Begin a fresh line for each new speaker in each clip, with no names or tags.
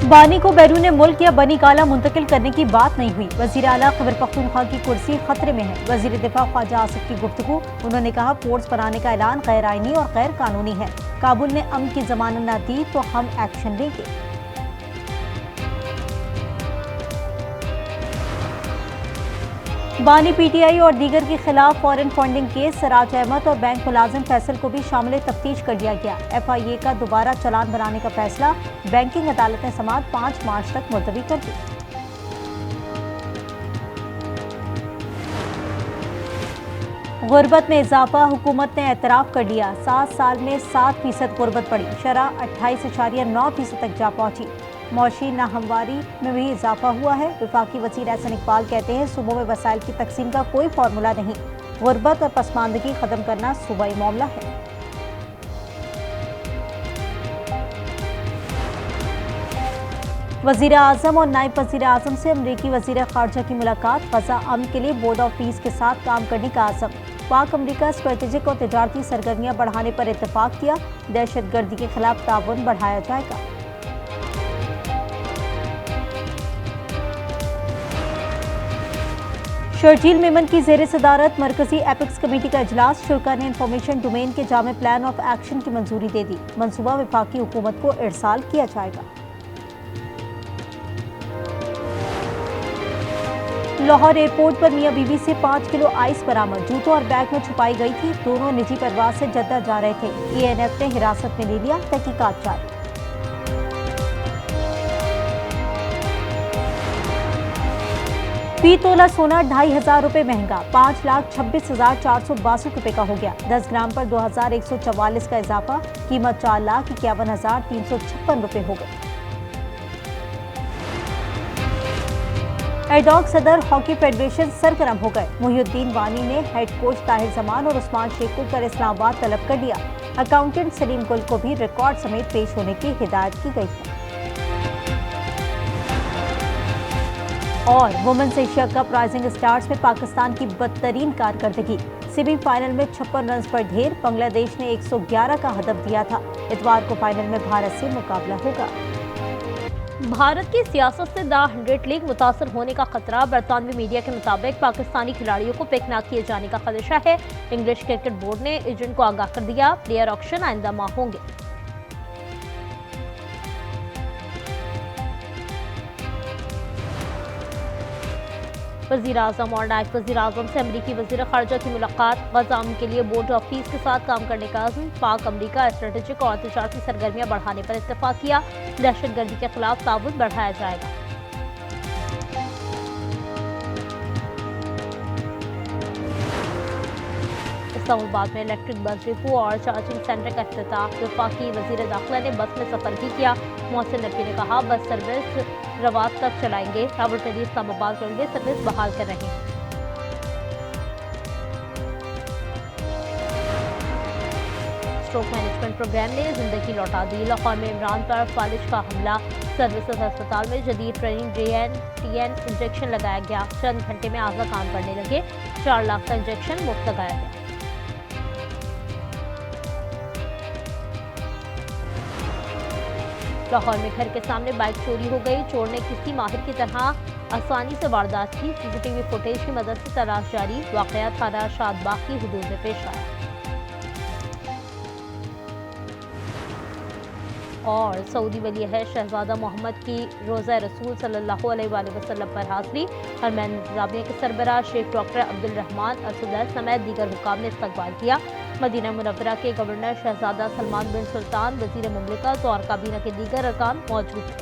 बानी को बैरून मुल्क या बनी काला मुंतकिल करने की बात नहीं हुई। वजीर आला खैबर पख्तूनख्वा की कुर्सी खतरे में है। वजीर दिफा ख्वाजा आसिफ की गुफ्तगू। उन्होंने कहा, फोर्स बनाने का ऐलान गैर आईनी और गैर कानूनी है। काबुल ने अमन की जमानत न दी तो हम एक्शन लेंगे। बानी पीटीआई और दीगर के खिलाफ foreign funding case, Siraj Ahmad और बैंक मुलाजिम फैसल को भी शामिल तफ्तीश कर लिया गया। एफआईए का दोबारा चालान बनाने का फैसला बैंकिंग अदालत ने समात 5 मार्च तक मुलतवी कर दी। गुर्बत में इजाफा, हुकूमत ने एतराफ कर लिया। 7 साल में 7% गुर्बत बढ़ी। शरह 28.9% तक जा पहुंची। मौशी नाहमवारी में भी इजाफा हुआ है। वफाकी वज़ीर एहसन इकबाल कहते हैं, सूबों में वसाइल की तकसीम का कोई फार्मूला नहीं। गुर्बत और पसमानदगी खत्म करना सूबाई मामला है। वज़ीर आज़म और नायब वज़ीर आज़म से अमरीकी वज़ीर ख़ारजा की मुलाकात। ग़ज़ा अमन के लिए बोर्ड ऑफ पीस के साथ काम करने का आज़म। पाक अमरीका स्ट्रेटेजिक और तिजारती सरगर्मियाँ बढ़ाने पर इत्तफाक किया। दहशतगर्दी के खिलाफ ताउन बढ़ाया जाएगा। शर्जील मेमन की ज़ेर सदारत मरकजी एपिक्स कमेटी का इजलास। शुरा ने इंफॉर्मेशन डोमेन के जामे प्लान ऑफ एक्शन की मंजूरी दे दी। मंसूबा वफाकी हुकूमत को इरसाल किया जाएगा। लाहौर एयरपोर्ट पर मियां बीवी से 5 किलो आइस बरामद। जूतों और बैग में छुपाई गई थी। दोनों निजी परवाज से जद्दा जा रहे थे। एएनएफ ने हिरासत में ले लिया। तहकीकात जारी। फी तोला सोना 2,500 रुपए महंगा। 5,26,462 रुपए का हो गया। 10 ग्राम पर 2,144 का इजाफा। कीमत 4,51,356 रुपए हो गई। एडॉक सदर हॉकी फेडरेशन सरगर्म हो गए। मुहिउद्दीन वानी ने हेड कोच ताहिर जमान और उस्मान शेख को कर इस्लामाबाद तलब कर लिया। अकाउंटेंट सलीम गुल को भी रिकॉर्ड समेत पेश होने की हिदायत की गई है। और women's Asia cup rising stars में पाकिस्तान की बदतरीन कारकर्दगी। सेमीफाइनल में 56 रन पर ढेर। बांग्लादेश ने 111 का हदफ दिया था। इतवार को फाइनल में भारत से मुकाबला होगा।
भारत की सियासत से द 100 लीग मुतासर होने का खतरा। बरतानवी मीडिया के मुताबिक पाकिस्तानी खिलाड़ियों को पिक न किए जाने का खदशा है। इंग्लिश क्रिकेट बोर्ड ने एजेंट को आगाह कर दिया। प्लेयर ऑक्शन आइंदा माह होंगे। वज़ीर आज़म और नायब वज़ीर आज़म से अमरीकी वज़ीर ख़ारजा की मुलाकात। ग़ज़ा अमन के लिए बोर्ड ऑफ पीस के साथ काम करने का अज़्म। पाक अमरीका स्ट्रेटेजिक और तिजारती सरगर्मियाँ बढ़ाने पर इत्तफाक किया। दहशतगर्दी के खिलाफ ताउन बढ़ाया जाएगा। इस्लामाबाद में इलेक्ट्रिक बस डिपो और चार्जिंग सेंटर का इफ्तिताह। वफाकी वज़ीर दाखिला ने बस में सफर भी किया। मोहसिन नकवी ने कहा, बस सर्विस रवात तक चलाएंगे। रावलपिंडी इस्लामाबाद रेलवे सर्विस बहाल कर रहे हैं। स्ट्रोक मैनेजमेंट प्रोग्राम ने जिंदगी लौटा दी। लाहौर में इमरान पर फालिज का हमला। सर्विसेज अस्पताल में जदीद ट्रेनिंग टीएन इंजेक्शन लगाया गया। चंद घंटे में आगा काम करने लगे। 4 लाख का इंजेक्शन मुफ्त लगाया गया। लाहौर में घर के सामने बाइक चोरी हो गई। चोर ने किसी माहिर की तरह आसानी से वारदात की। सीसीटीवी फुटेज की मदद से तलाश जारी। वाकया थाना शादबाग की हुदूद में पेश आया। और सऊदी वली अहद शहजादा मोहम्मद की रोज़ा रसूल सल्लल्लाहु अलैहि वसल्लम पर हाज़री। हरमैन इंतज़ामिया के सरबराह शेख डॉक्टर अब्दुल रहमान अल सदर समेत दीगर हुकाम ने इस्तकबाल किया। मदीना मुनव्वरा के गवर्नर शहजादा सलमान बिन सुल्तान, वज़ीर मुमलिकत और काबीना के दीगर अरकान मौजूद थे।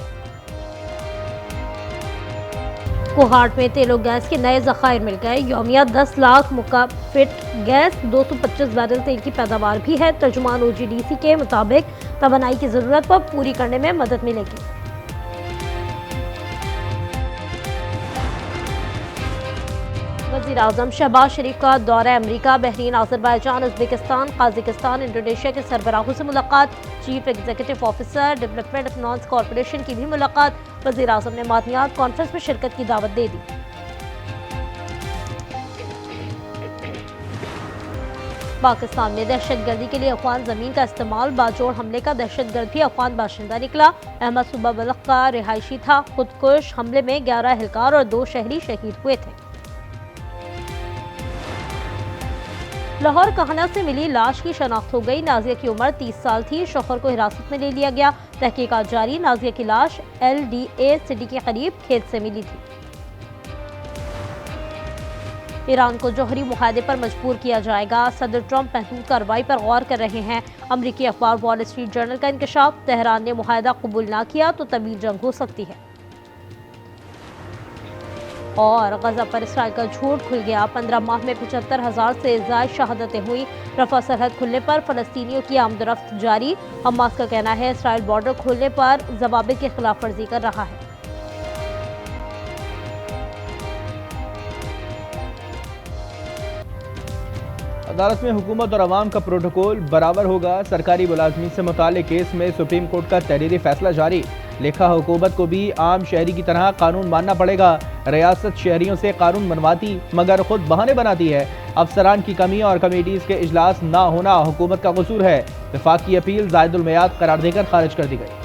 कोहाट में तेल और गैस के नए ज़खायर मिल गए। यौमिया 10 लाख मुकाफिट गैस, 225 बैरल तेल की पैदावार भी है। तर्जुमान OGDC के मुताबिक तवानाई की ज़रूरत पर पूरी करने में मदद मिलेगी। वज़ीर आज़म शहबाज शरीफ का दौरा अमरीका। बहरीन, आज़रबाईजान, उज़्बेकिस्तान, काज़ाकिस्तान, इंडोनेशिया के सरबराहों से मुलाकात। Chief executive officer development finance corporation की भी मुलाकात। वज़ीर आज़म ने मादनियात कॉन्फ्रेंस में शिरकत की दावत दे दी। पाकिस्तान में दहशतगर्दी के लिए अफगान जमीन का इस्तेमाल, बाजोड़ हमले का दहशतगर्द भी अफगान बाशिंदा निकला। अहमद सूबा बलख का रिहायशी था। खुदकुश हमले में 11 एहलकार और 2 शहरी शहीद हुए थे। लाहौर काहना से मिली लाश की शनाख्त हो गई। नाजिया की उम्र 30 साल थी। शौहर को हिरासत में ले लिया गया। तहकीकात जारी। नाजिया की लाश LDA सिटी के करीब खेत से मिली थी। ईरान को जौहरी मुआहदे पर मजबूर किया जाएगा। सदर ट्रंप महदूद कार्रवाई पर गौर कर रहे हैं। अमरीकी अखबार वॉल स्ट्रीट जर्नल का इंकशाफ। तेहरान ने मुआहदा कबूल ना किया तो तवील जंग हो सकती है। और गजा पर इसराइल का झूठ खुल गया। 15 माह में 75,000 से ज्यादा शहादतें हुई। रफा सरहद खुलने पर फलस्तीनियों की आमदरफ्त जारी। हमास का कहना है इसराइल बॉर्डर खोलने पर ज़वाबित की खिलाफ वर्जी कर रहा है।
अदालत में हुकूमत और अवाम का प्रोटोकॉल बराबर होगा। सरकारी मुलाजमी से मुताल्लिक केस में सुप्रीम कोर्ट का तहरीरी फैसला जारी। लिखा हुकूमत को भी आम शहरी की तरह कानून मानना पड़ेगा। रियासत शहरियों से कानून मनवाती मगर खुद बहाने बनाती है। अफसरान की कमी और कमेटीज के इजलास ना होना हुकूमत का कसूर है। वफाकी अपील जायदुल मियाद करार देकर खारिज कर दी गई।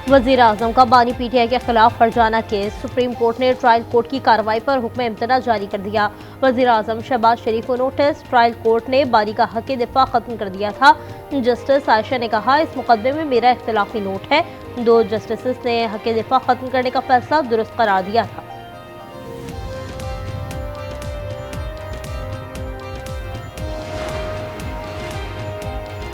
वज़ीर आज़म का बानी PTI के खिलाफ फरजाना केस। सुप्रीम कोर्ट ने ट्रायल कोर्ट की कार्रवाई पर हुक्म इम्तना जारी कर दिया। वज़ीर आज़म शहबाज शरीफ को नोटिस। ट्रायल कोर्ट ने बानी का हक दिफा खत्म कर दिया था। जस्टिस आयशा ने कहा इस मुकदमे में मेरा इख्तिलाफी नोट है। 2 जस्टिस ने हक दिफा खत्म करने का फैसला दुरुस्त करार दिया था।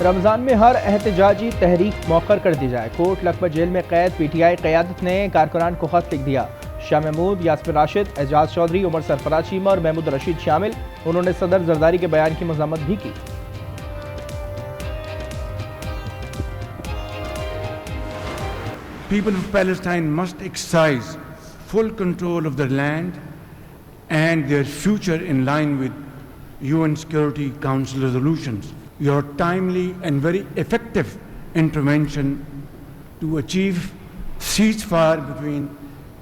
रमज़ान में हर एहतजाजी तहरीक मौखर कर दी जाए। कोट लखपत जेल में कैद PTI क़यादत ने कारकुनान को खत लिख दिया। शाह महमूद, यास्मिन राशिद, एजाज चौधरी, उमर सरफराज चीमा और महमूद रशीद शामिल। उन्होंने सदर जरदारी के बयान की मज़म्मत भी की।
People of Palestine must exercise full control of their land and their future in line with UN Security Council resolutions. Your timely and very effective intervention to achieve ceasefire between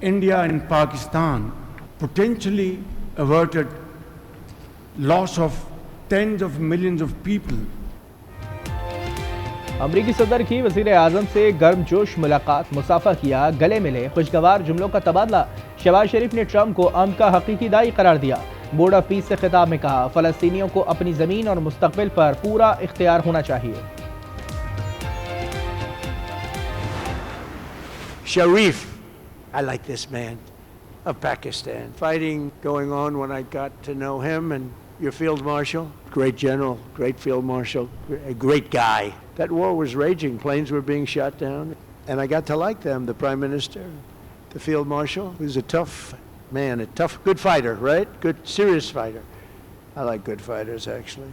India and Pakistan potentially averted loss of tens of millions of people.
अमरीकी सदर की वज़ीर आज़म से गर्मजोश मुलाकात, मुसाफा किया, गले मिले, खुशगवार जुमलों का तबादला। शहबाज शरीफ ने ट्रंप को अमन का हकीकी दाई करार दिया। बोर्ड ऑफ पीस से खिताब में कहा फ़लस्तीनियों को अपनी ज़मीन और मुस्तक़बिल पर पूरा इख्तियार होना चाहिए।
Sharif, I like this man of Pakistan. Fighting going on when I got to know him, and your field marshal, great general, great field marshal, a great guy. That war was raging, planes were being shot down, and I got to like them, the prime minister, the field marshal, who's a tough man, a tough, good fighter, right? Good, serious fighter. I like good fighters, actually.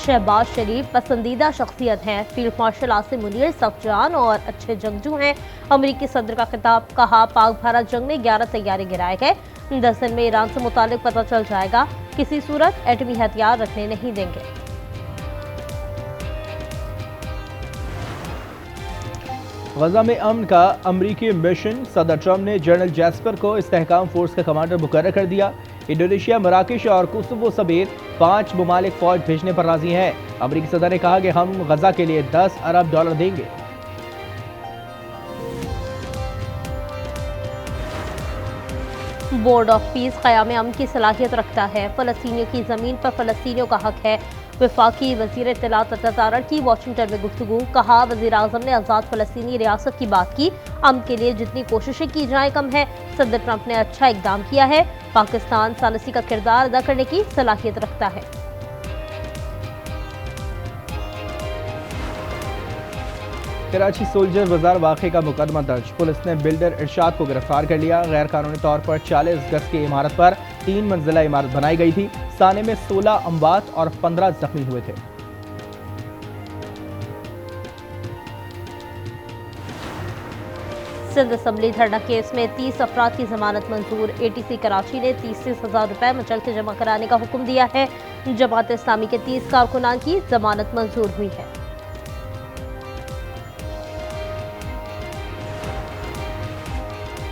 Shahbaz शरीफ पसंदीदा शख्सियत हैं। Field marshal Asim Munir सफजान और अच्छे जंगजू हैं। अमरीकी सदर का खिताब, कहा पाक भारत जंग में 11 तैयारे गिराए गए। 10 दिन में ईरान से मुतालिक पता चल जाएगा। किसी सूरत एटमी हथियार रखने नहीं देंगे।
गजा में अमन का अमरीकी मिशन। सदर ट्रंप ने जनरल जैस्पर को इस्तेहकाम फोर्स का कमांडर मुकर्रर कर दिया। इंडोनेशिया, मराकेश और कोसोवो समेत 5 ममालिक फौज भेजने पर राजी हैं। अमरीकी सदर ने कहा कि हम गजा के लिए $10 अरब देंगे।
बोर्ड ऑफ पीस क़याम अमन की सलाहियत रखता है। फ़लस्तीनियों की ज़मीन पर फ़लस्तीनियों का हक है। वफाकी वज़ीर इत्तलात अतातारर की वाशिंगटन में गुफ्तगू, कहा वज़ीर आज़म ने आज़ाद फ़लस्तीनी रियासत की बात की। अमन के लिए जितनी कोशिशें की जाएं कम है। सदर ट्रंप ने अच्छा इक़दाम किया है। पाकिस्तान सालसी का किरदार अदा करने की सलाहियत रखता है।
कराची सोल्जर बाजार वाक़े का मुकदमा दर्ज। पुलिस ने बिल्डर इरशाद को गिरफ्तार कर लिया। गैर कानूनी तौर पर 40 गज की इमारत पर 3 मंजिला इमारत बनाई गई थी। साने में 16 अमवात और 15 जख्मी हुए थे।
सिंध असम्बली धरना केस में 30 अफराद की जमानत मंजूर। ATC कराची ने 30,000 रुपए मचल के जमा कराने का हुक्म दिया है। जमात इस्लामी के 30 कारकुनान की जमानत मंजूर हुई है।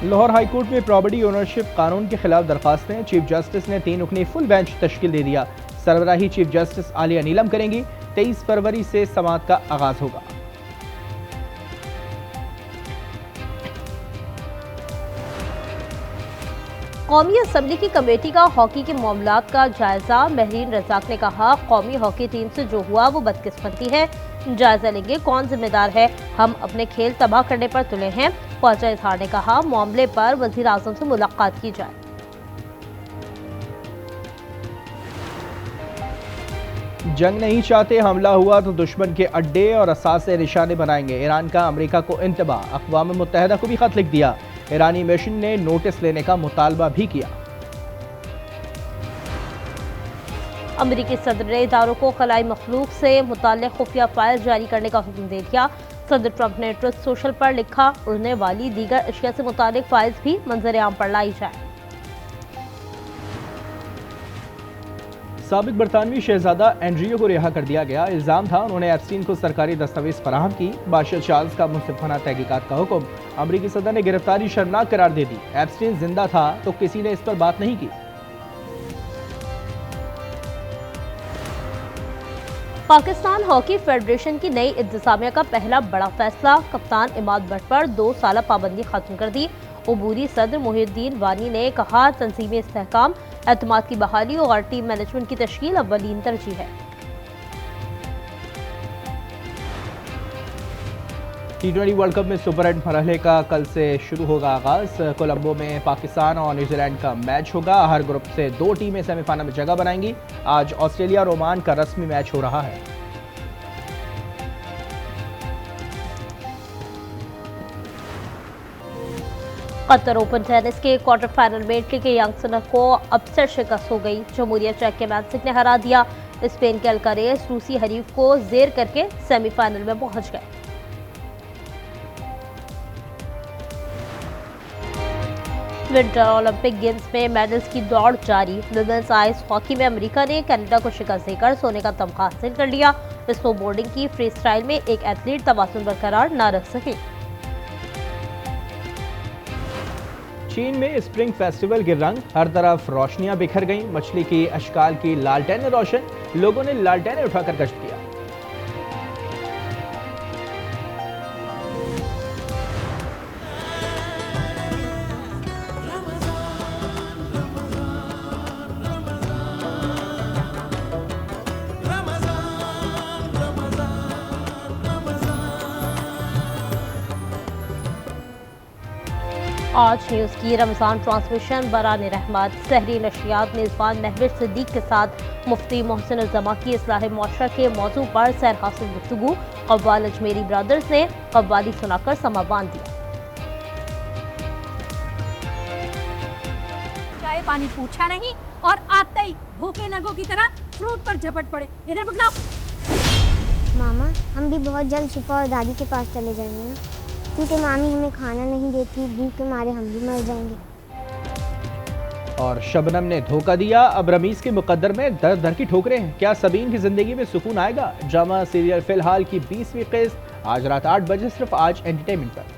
लाहौर हाई कोर्ट में प्रॉपर्टी ओनरशिप कानून के खिलाफ दरखास्तें, चीफ जस्टिस ने 3 रुकनी फुल बेंच तश्कील दे दिया। सरबराही चीफ जस्टिस आलिया नीलम करेंगी। 23 फरवरी से समाअत का आगाज होगा।
कौमी असम्बली की कमेटी का हॉकी के मामलात का जायजा। महरीन रजाक ने कहा, कौमी हॉकी टीम से जो हुआ वो बदकिस्मती है, जायजा लेंगे कौन जिम्मेदार है, हम अपने खेल तबाह करने पर तुले हैं। ख्वाजा इजहार ने कहा, मामले पर वजीर आजम से मुलाकात की जाए।
जंग नहीं चाहते, हमला हुआ तो दुश्मन के अड्डे और असासे निशाने बनाएंगे। ईरान का अमेरिका को इंतबाह। अक़वाम मुत्तहिदा को भी खत लिख दिया। ईरानी मिशन ने नोटिस लेने का मुतालबा भी किया।
अमेरिकी सदर ने इदारों को खलाई मखलूक से मुताल्लिक़ खुफिया फाइल जारी करने का हुक्म दे दिया। सदर ट्रंप ने ट्रुथ सोशल पर लिखा, उड़ने वाली दीगर अशिया से मुताल्लिक़ फाइल्स भी मंजर आम पर लाई जाए।
साबिक बरतानवी शहजादा एंड्रियो को रिहा कर दिया गया। इल्जाम था उन्होंने एप्स्टीन को सरकारी दस्तावेज फराहम की। बादशाह चार्ल्स का मुंसिफाना तहकीकात का हुक्म। अमरीकी सदर ने गिरफ्तारी शर्मनाक करार दे दी। एप्स्टीन जिंदा था तो किसी ने इस पर बात नहीं की।
पाकिस्तान हॉकी फेडरेशन की नई इंतजामिया का पहला बड़ा फैसला। कप्तान इमाद भट्ट पर 2 साल पाबंदी खत्म कर दी। उबूरी सदर मोहिउद्दीन वानी ने कहा, तंजीमी इस्तेहकाम, एतमाद की बहाली और टीम मैनेजमेंट की तश्कील अव्वलीन तरजीह है।
T20 वर्ल्ड कप में सुपर 8 मरहले का कल से शुरू होगा आगाज। कोलंबो में पाकिस्तान और न्यूजीलैंड का मैच होगा। हर ग्रुप से 2 टीमें सेमीफाइनल में जगह बनाएंगी। आज ऑस्ट्रेलिया और ओमान का रस्मी मैच हो रहा है।
कतर ओपन टेनिस के क्वार्टर फाइनल में इटली के यंगस्टर को अपसेट शिकस्त हो गई। जमहूरिया चेक के मैंसिक ने हरा दिया। स्पेन के अल्कारेज रूसी हरीफ को जेर करके सेमीफाइनल में पहुंच गए। विंटर ओलंपिक गेम्स में मेडल्स की दौड़ जारी। विमेंस आइस हॉकी में अमेरिका ने कनाडा को शिकस्त देकर सोने का तमगा हासिल कर लिया। स्नोबोर्डिंग की फ्री स्टाइल में एक एथलीट तवाज़ुन बरकरार न रख सके।
चीन में स्प्रिंग फेस्टिवल के रंग, हर तरफ रोशनियां बिखर गईं। मछली की अशकाल की लालटेनें रोशन, लोगों ने लालटेनें उठाकर गश्त किया।
आज न्यूज़ की रमज़ान ट्रांसमिशन बरान रहमत सहरी नशियात मेज़बान महविश सिद्दीक के साथ मुफ्ती मोहसिन उज़्ज़मा की इस्लाह मुआशरा के मौजू पर सैर हासिल गुफ्तगू। कव्वाल अजमेरी ब्रदर्स ने कव्वाली सुनाकर समा बांध दिया।
चाय पानी पूछा नहीं और आते ही भूखे नगों की तरह फ्रूट पर झपट पड़े। इधर पकड़ाओ।
मामा, हम भी बहुत जल्द शिफा और दादी के पास चले जाएंगे ना, क्योंकि मामी हमें खाना नहीं देती, भूख के मारे हम भी मर जाएंगे।
और शबनम ने धोखा दिया, अब रमीज के मुकद्दर में दर दर की ठोकरें हैं। क्या सबीन की जिंदगी में सुकून आएगा? ड्रामा सीरियल फिलहाल की 20वीं किस्त आज रात 8 बजे सिर्फ आज एंटरटेनमेंट पर।